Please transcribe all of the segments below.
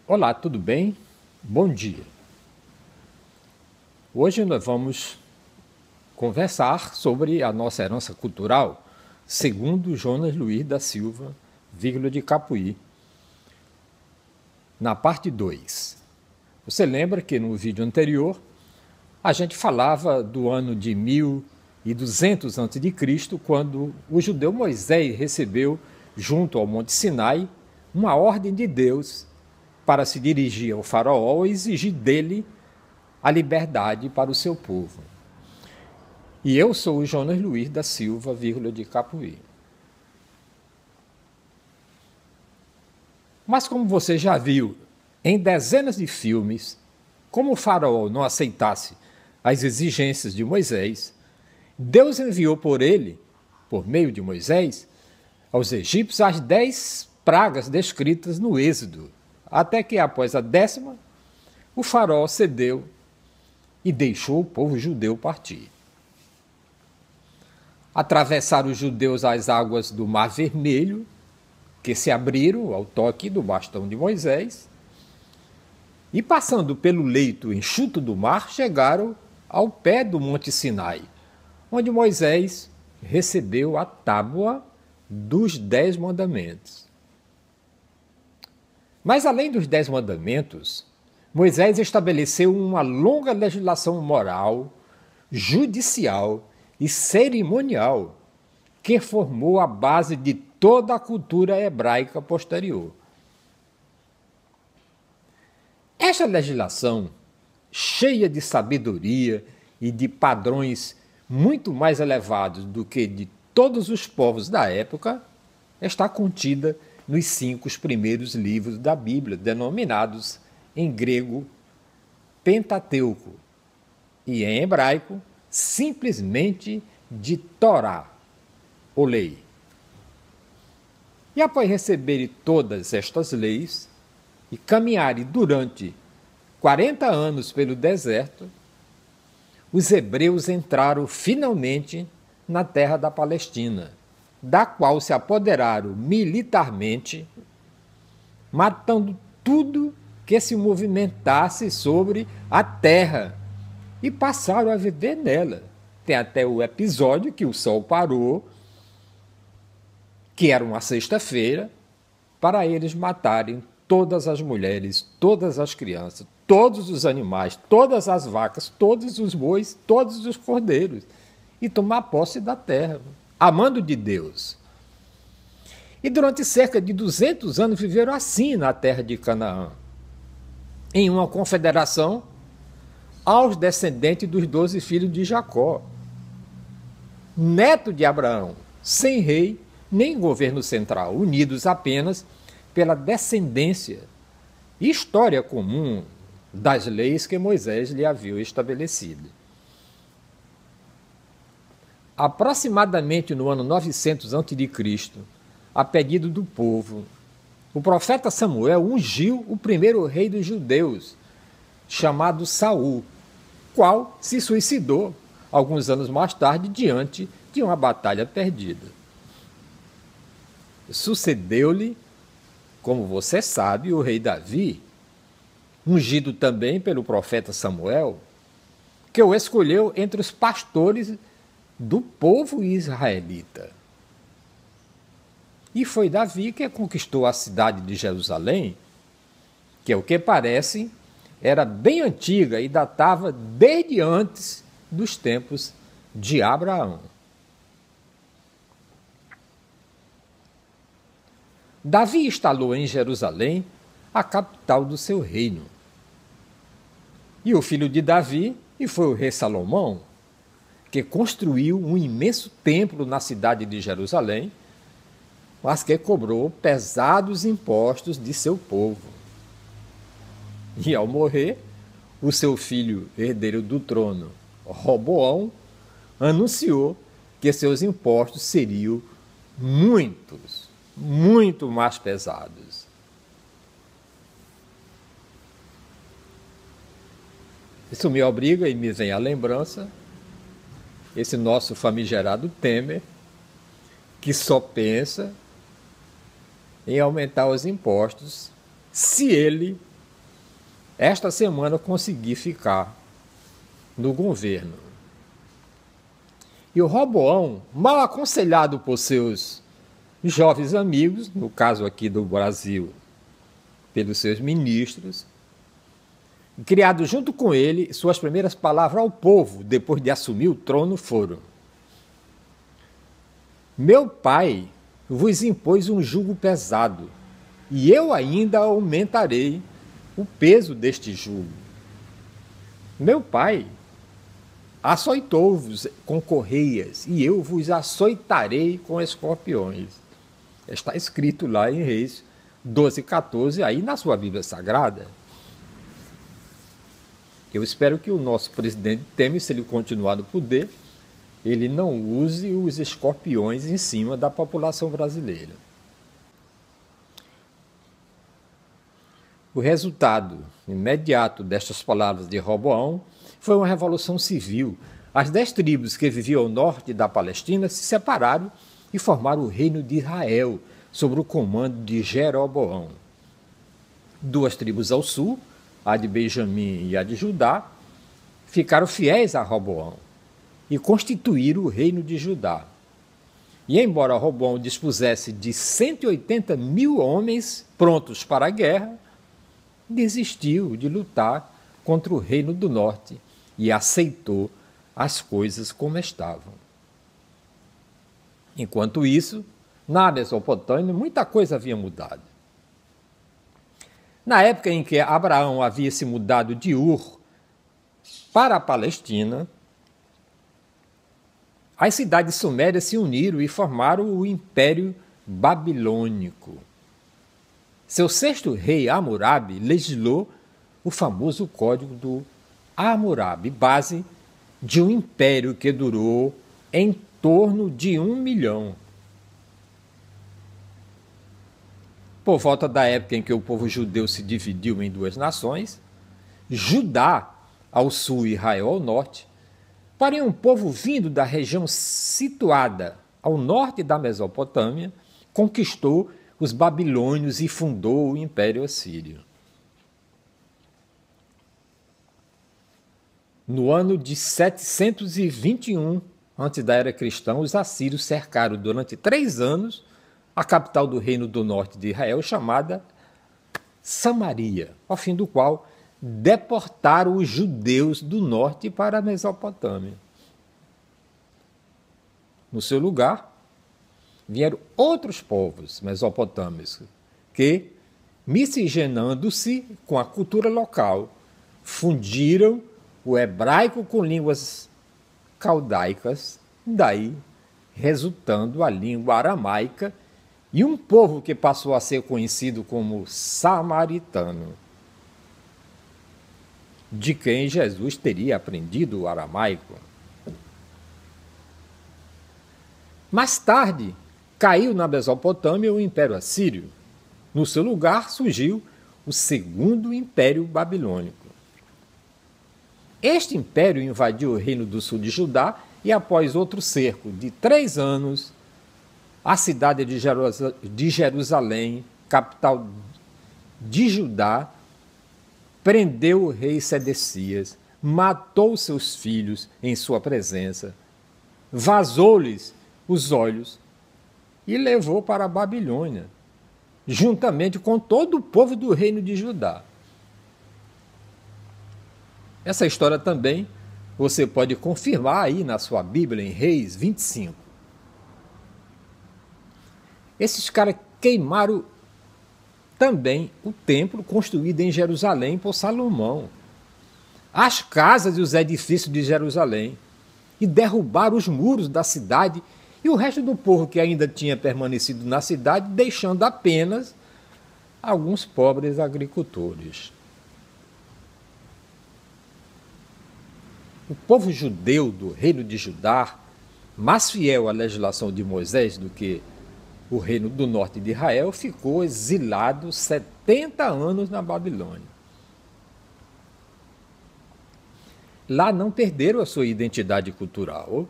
Olá, tudo bem? Bom dia. Hoje nós vamos conversar sobre a nossa herança cultural, segundo Jonas Luiz da Silva, vírgula de Capuí, na parte 2. Você lembra que no vídeo anterior a gente falava do ano de 1200 a.C., quando o judeu Moisés recebeu, junto ao Monte Sinai, uma ordem de Deus para se dirigir ao faraó e exigir dele a liberdade para o seu povo. E eu sou o Jonas Luiz da Silva, vírgula de Capuí. Mas como você já viu em dezenas de filmes, como o faraó não aceitasse as exigências de Moisés, Deus enviou por ele, por meio de Moisés, aos egípcios as 10 pragas descritas no Êxodo, até que após a 10ª, o faraó cedeu e deixou o povo judeu partir. Atravessaram os judeus as águas do Mar Vermelho, que se abriram ao toque do bastão de Moisés, e passando pelo leito enxuto do mar, chegaram ao pé do Monte Sinai, onde Moisés recebeu a tábua dos 10 mandamentos. Mas além dos 10 mandamentos, Moisés estabeleceu uma longa legislação moral, judicial e cerimonial que formou a base de toda a cultura hebraica posterior. Esta legislação, cheia de sabedoria e de padrões muito mais elevados do que de todos os povos da época, está contida nos 5 primeiros livros da Bíblia, denominados em grego Pentateuco e em hebraico simplesmente de Torá, ou lei. E após receberem todas estas leis e caminharem durante 40 anos pelo deserto, os hebreus entraram finalmente na terra da Palestina, da qual se apoderaram militarmente, matando tudo que se movimentasse sobre a terra e passaram a viver nela. Tem até o episódio que o sol parou, que era uma sexta-feira, para eles matarem todas as mulheres, todas as crianças, todos os animais, todas as vacas, todos os bois, todos os cordeiros, e tomar posse da terra, amando de Deus. E durante cerca de 200 anos viveram assim na terra de Canaã, em uma confederação aos descendentes dos 12 filhos de Jacó, neto de Abraão, sem rei nem governo central, unidos apenas pela descendência e história comum das leis que Moisés lhe havia estabelecido. Aproximadamente no ano 900 a.C., a pedido do povo, o profeta Samuel ungiu o primeiro rei dos judeus, chamado Saul, qual se suicidou alguns anos mais tarde diante de uma batalha perdida. Sucedeu-lhe, como você sabe, o rei Davi, ungido também pelo profeta Samuel, que o escolheu entre os pastores do povo israelita. E foi Davi que conquistou a cidade de Jerusalém, que, ao que parece, era bem antiga e datava desde antes dos tempos de Abraão. Davi instalou em Jerusalém a capital do seu reino. E o filho de Davi, e foi o rei Salomão, que construiu um imenso templo na cidade de Jerusalém, mas que cobrou pesados impostos de seu povo. E ao morrer, o seu filho, herdeiro do trono, Roboão, anunciou que seus impostos seriam muito mais pesados. Isso me obriga e me vem à lembrança esse nosso famigerado Temer, que só pensa em aumentar os impostos se ele esta semana consegui ficar no governo. E o Roboão, mal aconselhado por seus jovens amigos, no caso aqui do Brasil, pelos seus ministros, criado junto com ele, suas primeiras palavras ao povo, depois de assumir o trono, foram: meu pai vos impôs um jugo pesado, e eu ainda aumentarei o peso deste jugo. Meu pai açoitou-vos com correias, e eu vos açoitarei com escorpiões. Está escrito lá em Reis 12:14, aí na sua Bíblia Sagrada. Eu espero que o nosso presidente Temer, se ele continuar no poder, ele não use os escorpiões em cima da população brasileira. O resultado imediato destas palavras de Roboão foi uma revolução civil. As 10 tribos que viviam ao norte da Palestina se separaram e formaram o reino de Israel, sob o comando de Jeroboão. 2 tribos ao sul, a de Benjamim e a de Judá, ficaram fiéis a Roboão e constituíram o reino de Judá. E embora Roboão dispusesse de 180.000 homens prontos para a guerra, desistiu de lutar contra o reino do norte e aceitou as coisas como estavam. Enquanto isso, na Mesopotâmia, muita coisa havia mudado. Na época em que Abraão havia se mudado de Ur para a Palestina, as cidades sumérias se uniram e formaram o Império Babilônico. Seu 6º rei, Hammurabi, legislou o famoso Código do Hammurabi, base de um império que durou em torno de 1 milhão. Por volta da época em que o povo judeu se dividiu em 2 nações, Judá ao sul e Israel ao norte, porém um povo vindo da região situada ao norte da Mesopotâmia conquistou os babilônios e fundou o Império Assírio. No ano de 721 antes da era cristã, os assírios cercaram durante 3 anos a capital do reino do norte de Israel, chamada Samaria, ao fim do qual deportaram os judeus do norte para a Mesopotâmia. No seu lugar, vieram outros povos mesopotâmicos que, miscigenando-se com a cultura local, fundiram o hebraico com línguas caldaicas, daí resultando a língua aramaica, e um povo que passou a ser conhecido como samaritano, de quem Jesus teria aprendido o aramaico. Mais tarde, caiu na Mesopotâmia o Império Assírio. No seu lugar surgiu o 2º Império Babilônico. Este império invadiu o reino do sul de Judá e, após outro cerco de 3 anos, a cidade de Jerusalém, capital de Judá, prendeu o rei Sedecias, matou seus filhos em sua presença, vazou-lhes os olhos e levou para a Babilônia, juntamente com todo o povo do reino de Judá. Essa história também você pode confirmar aí na sua Bíblia, em Reis 25. Esses caras queimaram também o templo construído em Jerusalém por Salomão, as casas e os edifícios de Jerusalém, e derrubaram os muros da cidade e o resto do povo que ainda tinha permanecido na cidade, deixando apenas alguns pobres agricultores. O povo judeu do reino de Judá, mais fiel à legislação de Moisés do que o reino do norte de Israel, ficou exilado 70 anos na Babilônia. Lá não perderam a sua identidade cultural,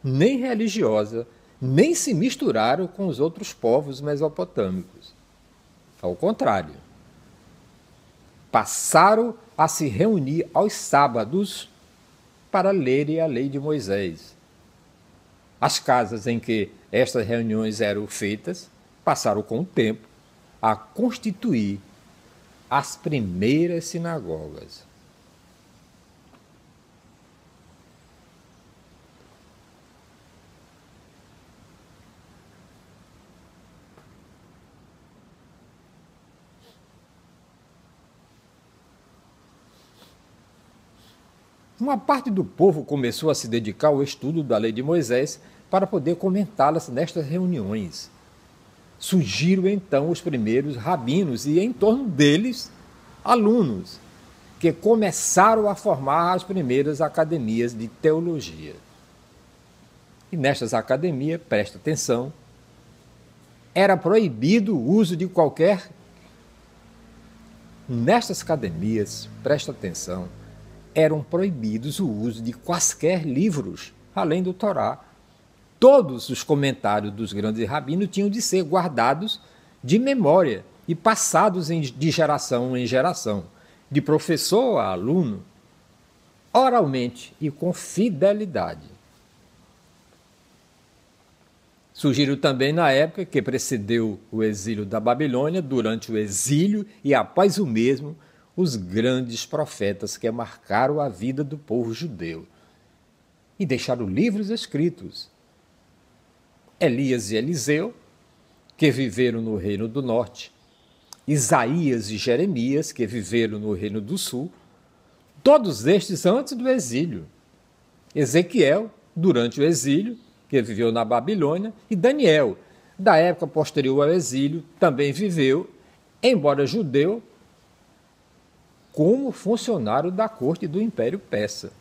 nem religiosa, nem se misturaram com os outros povos mesopotâmicos. Ao contrário, passaram a se reunir aos sábados para lerem a lei de Moisés. As casas em que estas reuniões eram feitas passaram com o tempo a constituir as primeiras sinagogas. Uma parte do povo começou a se dedicar ao estudo da lei de Moisés para poder comentá-las nestas reuniões. Surgiram então os primeiros rabinos e, em torno deles, alunos, que começaram a formar as primeiras academias de teologia. E nestas academias, presta atenção, era proibido o uso de qualquer... Nestas academias, presta atenção, eram proibidos o uso de quaisquer livros, além do Torá. Todos os comentários dos grandes rabinos tinham de ser guardados de memória e passados de geração em geração, de professor a aluno, oralmente e com fidelidade. Surgiram também na época que precedeu o exílio da Babilônia, durante o exílio e após o mesmo, os grandes profetas que marcaram a vida do povo judeu e deixaram livros escritos. Elias e Eliseu, que viveram no Reino do Norte, Isaías e Jeremias, que viveram no Reino do Sul, todos estes antes do exílio. Ezequiel, durante o exílio, que viveu na Babilônia, e Daniel, da época posterior ao exílio, também viveu, embora judeu, como funcionário da corte do Império Persa.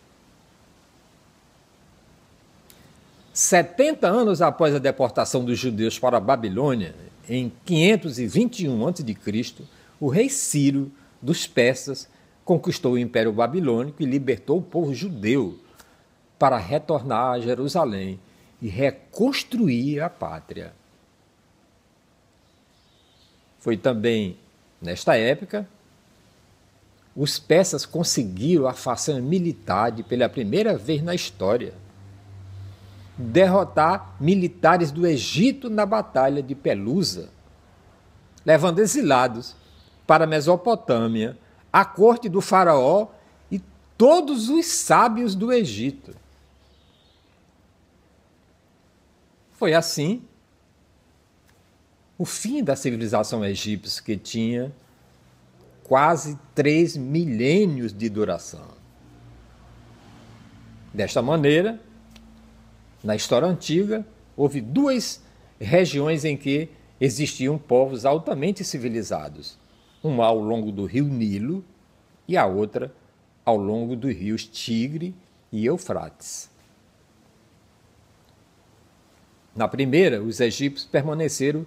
70 anos após a deportação dos judeus para a Babilônia, em 521 a.C., o rei Ciro dos persas conquistou o Império Babilônico e libertou o povo judeu para retornar a Jerusalém e reconstruir a pátria. Foi também, nesta época, os persas conseguiram a façanha militar pela primeira vez na história, derrotar militares do Egito na Batalha de Pelusa, levando exilados para a Mesopotâmia, a corte do faraó e todos os sábios do Egito. Foi assim o fim da civilização egípcia, que tinha quase 3 milênios de duração. Desta maneira, na história antiga, houve 2 regiões em que existiam povos altamente civilizados. Uma ao longo do rio Nilo e a outra ao longo dos rios Tigre e Eufrates. Na primeira, os egípcios permaneceram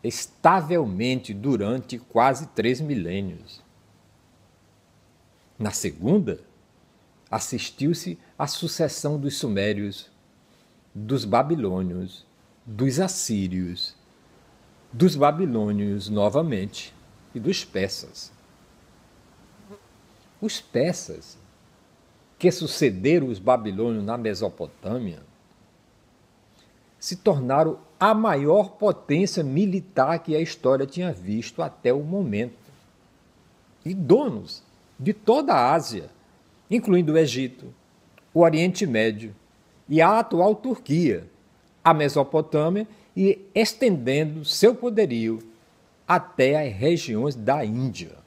estavelmente durante quase 3 milênios. Na segunda, assistiu-se à sucessão dos sumérios, dos babilônios, dos assírios, dos babilônios novamente e dos persas. Os persas, que sucederam os babilônios na Mesopotâmia, se tornaram a maior potência militar que a história tinha visto até o momento, e donos de toda a Ásia, incluindo o Egito, o Oriente Médio e a atual Turquia, a Mesopotâmia, e estendendo seu poderio até as regiões da Índia.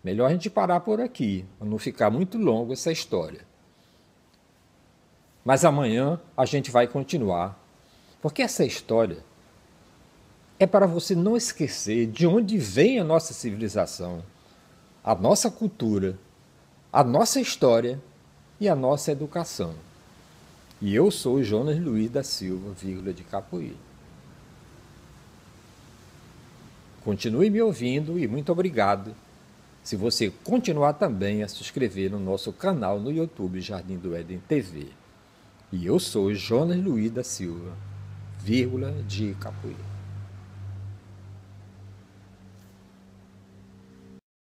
Melhor a gente parar por aqui, para não ficar muito longo essa história. Mas amanhã a gente vai continuar, porque essa história é para você não esquecer de onde vem a nossa civilização, a nossa cultura, a nossa história e a nossa educação. E eu sou Jonas Luiz da Silva, de Capuí. Continue me ouvindo e muito obrigado se você continuar também a se inscrever no nosso canal no YouTube Jardim do Éden TV. E eu sou Jonas Luiz da Silva, de Capuí.